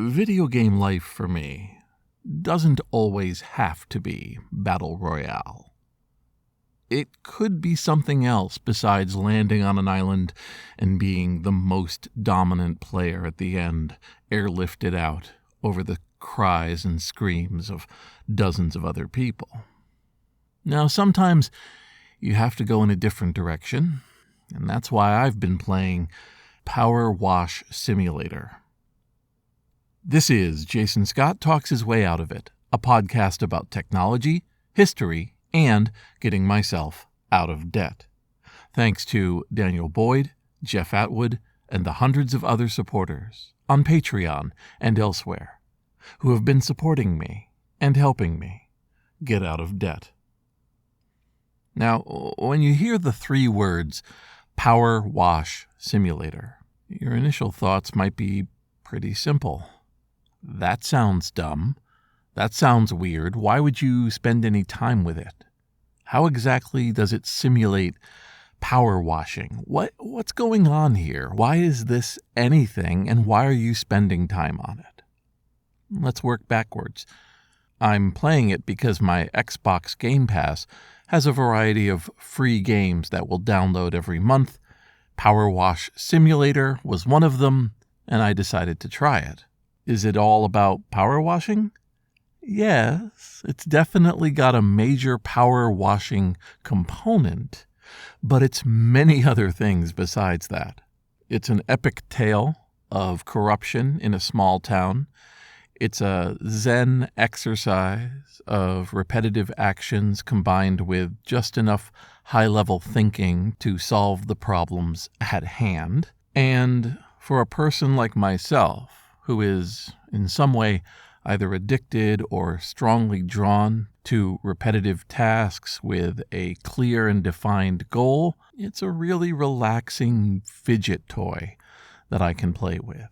Video game life for me doesn't always have to be Battle Royale. It could be something else besides landing on an island and being the most dominant player at the end, airlifted out over the cries and screams of dozens of other people. Now, sometimes you have to go in a different direction, and that's why I've been playing Power Wash Simulator. This is Jason Scott Talks His Way Out of It, a podcast about technology, history, and getting myself out of debt. Thanks to Daniel Boyd, Jeff Atwood, and the hundreds of other supporters on Patreon and elsewhere who have been supporting me and helping me get out of debt. Now, when you hear the three words Power Wash Simulator, your initial thoughts might be pretty simple. That sounds dumb. That sounds weird. Why would you spend any time with it? How exactly does it simulate power washing? What's going on here? Why is this anything, and why are you spending time on it? Let's work backwards. I'm playing it because my Xbox Game Pass has a variety of free games that will download every month. Power Wash Simulator was one of them, and I decided to try it. Is it all about power washing? Yes, it's definitely got a major power washing component, but it's many other things besides that. It's an epic tale of corruption in a small town. It's a Zen exercise of repetitive actions combined with just enough high-level thinking to solve the problems at hand. And for a person like myself, who is in some way either addicted or strongly drawn to repetitive tasks with a clear and defined goal, it's a really relaxing fidget toy that I can play with.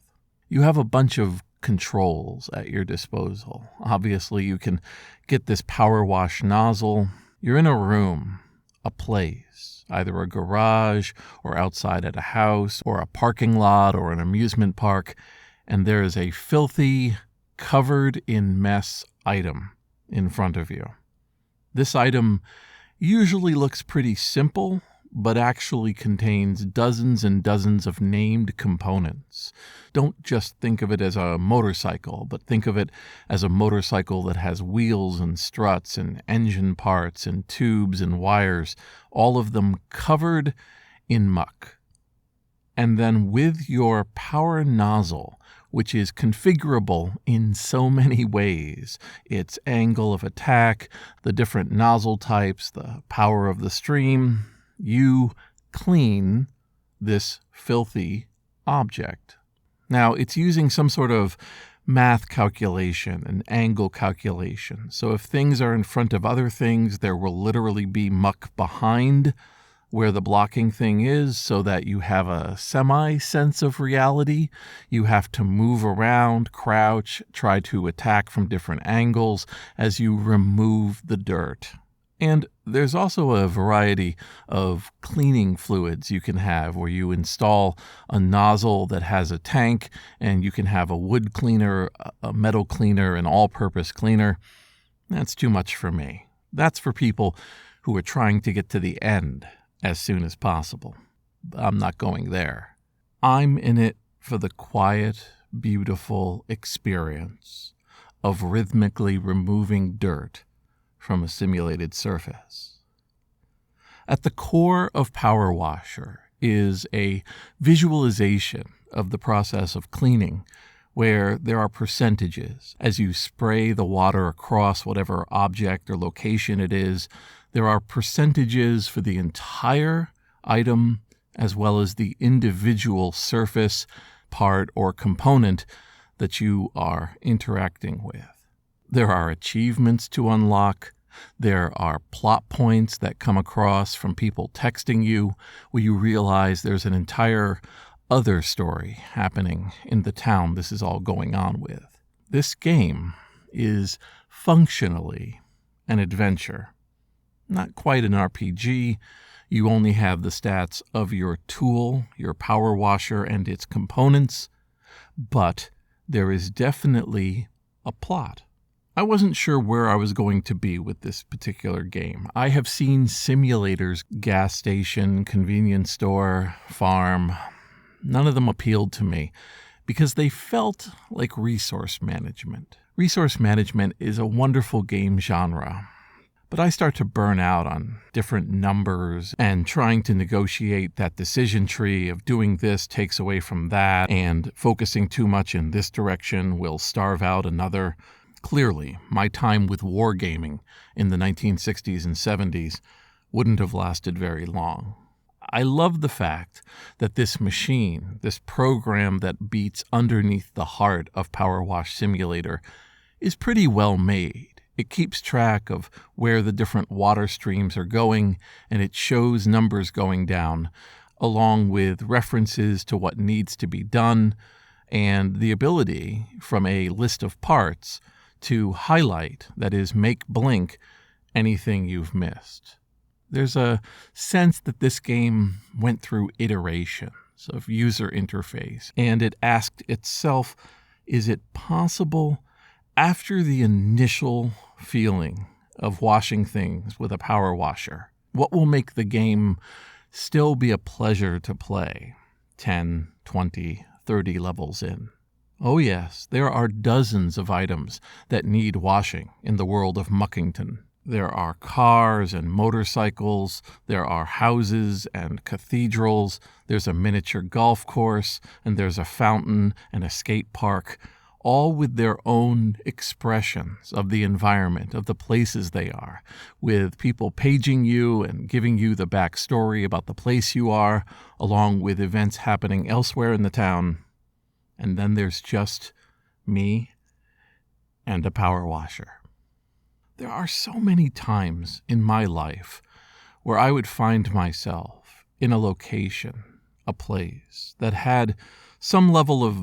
You have a bunch of controls at your disposal. Obviously, you can get this power wash nozzle. You're in a room, a place, either a garage or outside at a house or a parking lot or an amusement park, and there is a filthy, covered in mess item in front of you. This item usually looks pretty simple, but actually contains dozens and dozens of named components. Don't just think of it as a motorcycle, but think of it as a motorcycle that has wheels and struts and engine parts and tubes and wires, all of them covered in muck. And then with your power nozzle, which is configurable in so many ways, its angle of attack, the different nozzle types, the power of the stream, you clean this filthy object. Now, it's using some sort of math calculation, an angle calculation. So if things are in front of other things, there will literally be muck behind where the blocking thing is, so that you have a semi-sense of reality. You have to move around, crouch, try to attack from different angles as you remove the dirt. And there's also a variety of cleaning fluids you can have, where you install a nozzle that has a tank, and you can have a wood cleaner, a metal cleaner, an all-purpose cleaner. That's too much for me. That's for people who are trying to get to the end as soon as possible. I'm not going there. I'm in it for the quiet, beautiful experience of rhythmically removing dirt from a simulated surface. At the core of Power Washer is a visualization of the process of cleaning, where there are percentages. As you spray the water across whatever object or location it is, there are percentages for the entire item as well as the individual surface, part, or component that you are interacting with. There are achievements to unlock. There are plot points that come across from people texting you where you realize there's an entire other story happening in the town this is all going on with. This game is functionally an adventure. Not quite an RPG. You only have the stats of your tool, your power washer, and its components, but there is definitely a plot. I wasn't sure where I was going to be with this particular game. I have seen simulators, gas station, convenience store, farm. None of them appealed to me because they felt like resource management. Resource management is a wonderful game genre, but I start to burn out on different numbers and trying to negotiate that decision tree of doing this takes away from that, and focusing too much in this direction will starve out another. Clearly, my time with wargaming in the 1960s and 70s wouldn't have lasted very long. I love the fact that this machine, this program that beats underneath the heart of Power Wash Simulator, is pretty well made. It keeps track of where the different water streams are going, and it shows numbers going down, along with references to what needs to be done, and the ability from a list of parts to highlight, that is, make blink, anything you've missed. There's a sense that this game went through iterations of user interface, and it asked itself, is it possible, after the initial feeling of washing things with a power washer, what will make the game still be a pleasure to play 10, 20, 30 levels in? Oh yes, there are dozens of items that need washing in the world of Muckington. There are cars and motorcycles, there are houses and cathedrals, there's a miniature golf course, and there's a fountain and a skate park, all with their own expressions of the environment, of the places they are, with people paging you and giving you the backstory about the place you are, along with events happening elsewhere in the town. And then there's just me and a power washer. There are so many times in my life where I would find myself in a location, a place that had some level of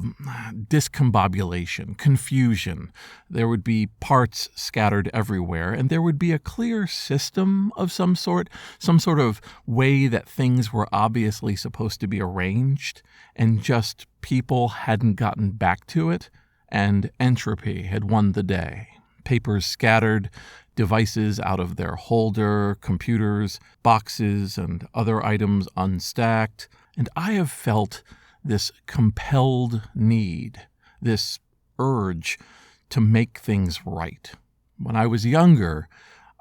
discombobulation, confusion. There would be parts scattered everywhere, and there would be a clear system of some sort of way that things were obviously supposed to be arranged, and just people hadn't gotten back to it, and entropy had won the day. Papers scattered, devices out of their holder, computers, boxes, and other items unstacked, and I have felt this compelled need, this urge to make things right. When I was younger,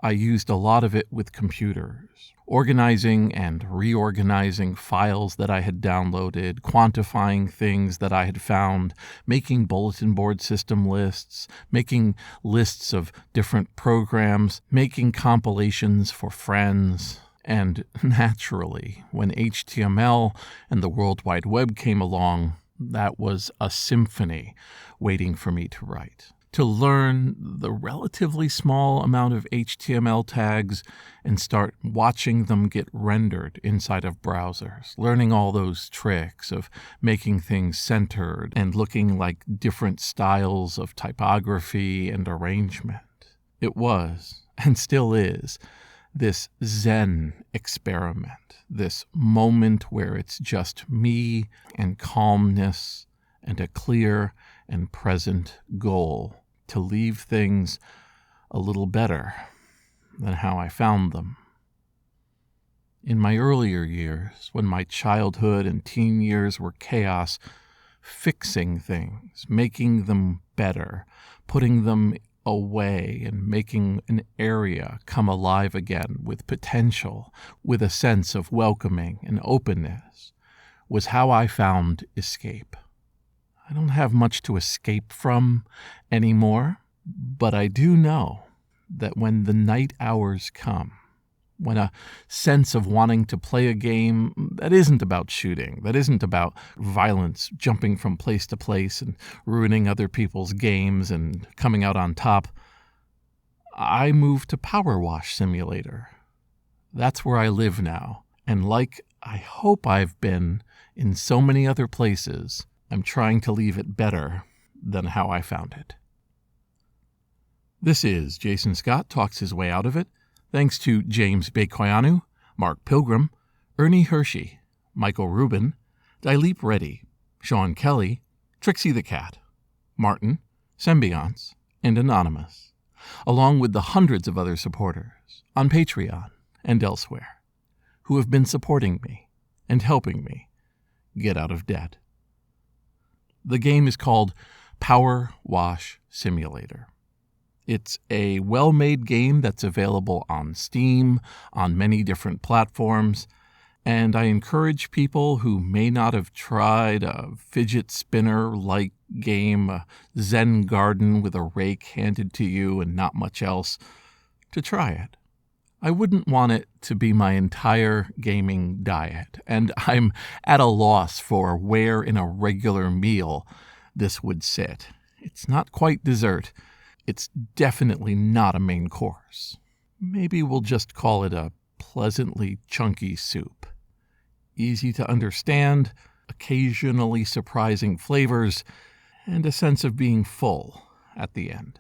I used a lot of it with computers, organizing and reorganizing files that I had downloaded, quantifying things that I had found, making bulletin board system lists, making lists of different programs, making compilations for friends. And naturally, when HTML and the World Wide Web came along, that was a symphony waiting for me to write. To learn the relatively small amount of HTML tags and start watching them get rendered inside of browsers, learning all those tricks of making things centered and looking like different styles of typography and arrangement. It was, and still is, this Zen experiment, this moment where it's just me and calmness and a clear and present goal to leave things a little better than how I found them. In my earlier years, when my childhood and teen years were chaos, fixing things, making them better, putting them away and making an area come alive again with potential, with a sense of welcoming and openness, was how I found escape. I don't have much to escape from anymore, but I do know that when the night hours come, when a sense of wanting to play a game that isn't about shooting, that isn't about violence, jumping from place to place and ruining other people's games and coming out on top, I move to Power Wash Simulator. That's where I live now. And like I hope I've been in so many other places, I'm trying to leave it better than how I found it. This is Jason Scott Talks His Way Out of It. Thanks to James Bekoyanu, Mark Pilgrim, Ernie Hershey, Michael Rubin, Dilip Reddy, Sean Kelly, Trixie the Cat, Martin, Symbionts, and Anonymous, along with the hundreds of other supporters on Patreon and elsewhere who have been supporting me and helping me get out of debt. The game is called Power Wash Simulator. It's a well-made game that's available on Steam, on many different platforms, and I encourage people who may not have tried a fidget spinner-like game, a Zen garden with a rake handed to you and not much else, to try it. I wouldn't want it to be my entire gaming diet, and I'm at a loss for where in a regular meal this would sit. It's not quite dessert. It's definitely not a main course. Maybe we'll just call it a pleasantly chunky soup. Easy to understand, occasionally surprising flavors, and a sense of being full at the end.